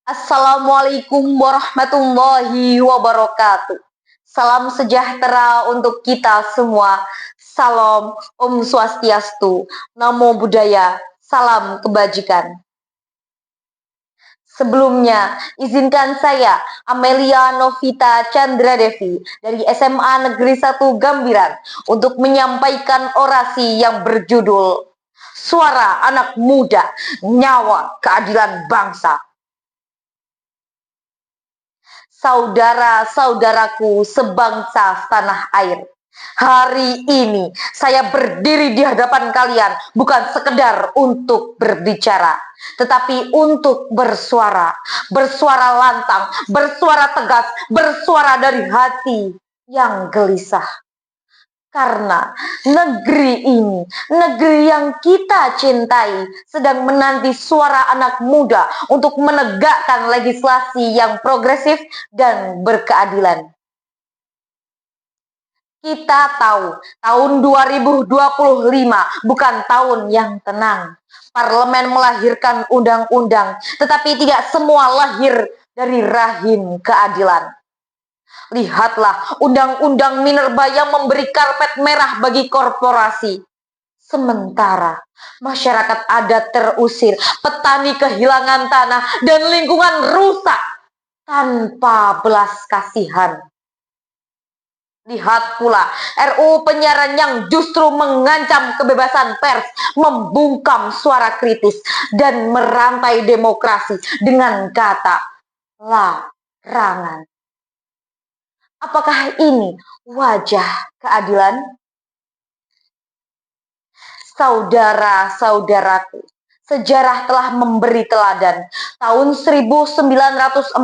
Assalamualaikum warahmatullahi wabarakatuh. Salam sejahtera untuk kita semua. Salam Om Swastiastu, Namo Buddhaya, salam kebajikan. Sebelumnya, izinkan saya, Amelia Novita Chandra Devi, dari SMA Negeri 1 Gambiran, untuk menyampaikan orasi yang berjudul Suara Anak Muda, Nyawa Keadilan Bangsa. Saudara-saudaraku sebangsa tanah air, hari ini saya berdiri di hadapan kalian bukan sekedar untuk berbicara, tetapi untuk bersuara. Bersuara lantang, bersuara tegas, bersuara dari hati yang gelisah. Karena negeri ini, negeri yang kita cintai, sedang menanti suara anak muda untuk menegakkan legislasi yang progresif dan berkeadilan. Kita tahu, tahun 2025 bukan tahun yang tenang. Parlemen melahirkan undang-undang, tetapi tidak semua lahir dari rahim keadilan. Lihatlah undang-undang minerba yang memberi karpet merah bagi korporasi. Sementara masyarakat adat terusir, petani kehilangan tanah, dan lingkungan rusak tanpa belas kasihan. Lihat pula RUU penyiaran yang justru mengancam kebebasan pers, membungkam suara kritis, dan merantai demokrasi dengan kata larangan. Apakah ini wajah keadilan? Saudara-saudaraku, sejarah telah memberi teladan. Tahun 1945,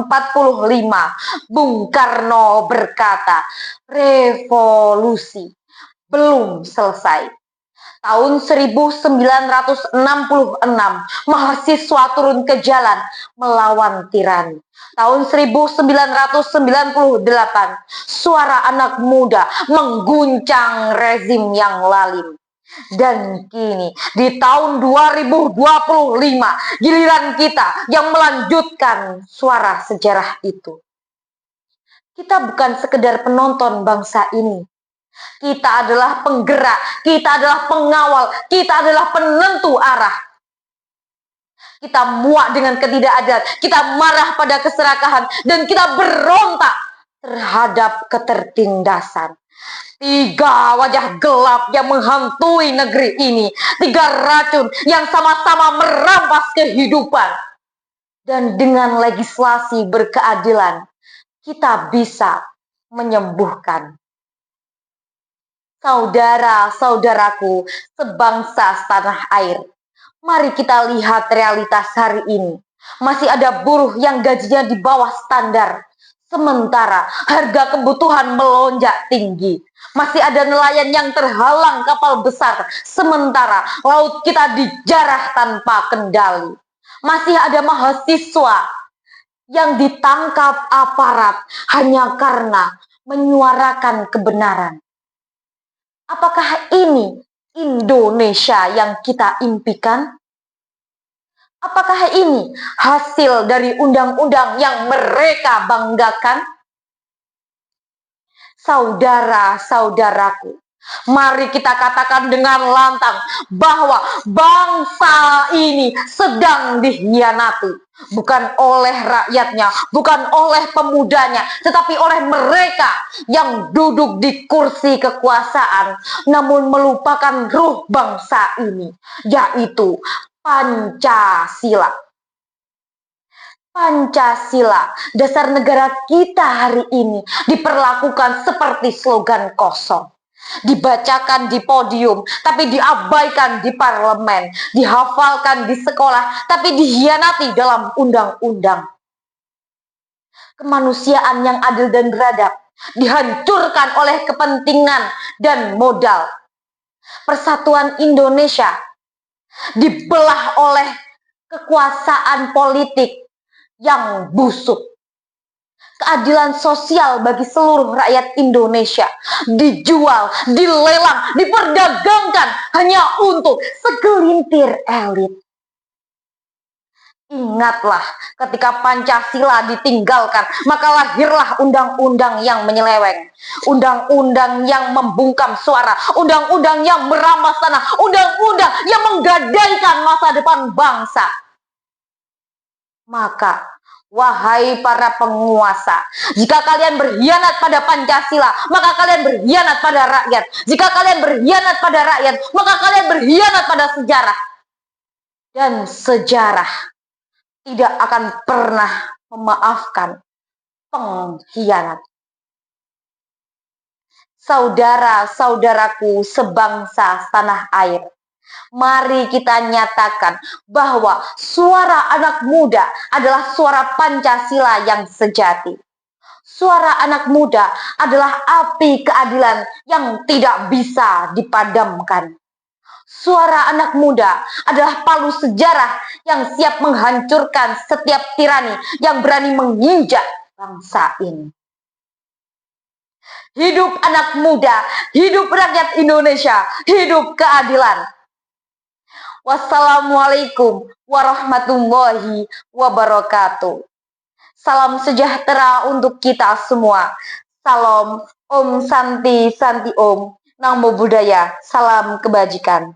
Bung Karno berkata, revolusi belum selesai. Tahun 1966, mahasiswa turun ke jalan melawan tirani. Tahun 1998, suara anak muda mengguncang rezim yang lalim. Dan kini, di tahun 2025, giliran kita yang melanjutkan suara sejarah itu. Kita bukan sekedar penonton bangsa ini. Kita adalah penggerak, kita adalah pengawal, kita adalah penentu arah. Kita muak dengan ketidakadilan, kita marah pada keserakahan, dan kita berontak terhadap ketertindasan. Tiga wajah gelap yang menghantui negeri ini, tiga racun yang sama-sama merampas kehidupan. Dan dengan legislasi berkeadilan, kita bisa menyembuhkan. Saudara-saudaraku sebangsa tanah air, mari kita lihat realitas hari ini. Masih ada buruh yang gajinya di bawah standar, sementara harga kebutuhan melonjak tinggi. Masih ada nelayan yang terhalang kapal besar, sementara laut kita dijarah tanpa kendali. Masih ada mahasiswa yang ditangkap aparat hanya karena menyuarakan kebenaran. Apakah ini Indonesia yang kita impikan? Apakah ini hasil dari undang-undang yang mereka banggakan? Saudara-saudaraku, mari kita katakan dengan lantang bahwa bangsa ini sedang dikhianati. Bukan oleh rakyatnya, bukan oleh pemudanya, tetapi oleh mereka yang duduk di kursi kekuasaan, namun melupakan ruh bangsa ini, yaitu Pancasila. Pancasila, dasar negara kita hari ini, diperlakukan seperti slogan kosong. Dibacakan di podium, tapi diabaikan di parlemen, dihafalkan di sekolah, tapi dikhianati dalam undang-undang. Kemanusiaan yang adil dan beradab dihancurkan oleh kepentingan dan modal. Persatuan Indonesia dibelah oleh kekuasaan politik yang busuk. Keadilan sosial bagi seluruh rakyat Indonesia dijual, dilelang, diperdagangkan hanya untuk segelintir elit. Ingatlah, ketika Pancasila ditinggalkan, maka lahirlah undang-undang yang menyeleweng, undang-undang yang membungkam suara, undang-undang yang merampas tanah, undang-undang yang menggadaikan masa depan bangsa. Maka, wahai para penguasa, jika kalian berkhianat pada Pancasila, maka kalian berkhianat pada rakyat. Jika kalian berkhianat pada rakyat, maka kalian berkhianat pada sejarah. Dan sejarah tidak akan pernah memaafkan pengkhianat. Saudara-saudaraku sebangsa tanah air, mari kita nyatakan bahwa suara anak muda adalah suara Pancasila yang sejati. Suara anak muda adalah api keadilan yang tidak bisa dipadamkan. Suara anak muda adalah palu sejarah yang siap menghancurkan setiap tirani yang berani menginjak bangsa ini. Hidup anak muda, hidup rakyat Indonesia, hidup keadilan. Wassalamualaikum warahmatullahi wabarakatuh. Salam sejahtera untuk kita semua. Salam Om Santi Santi Om. Namo Buddhaya, salam kebajikan.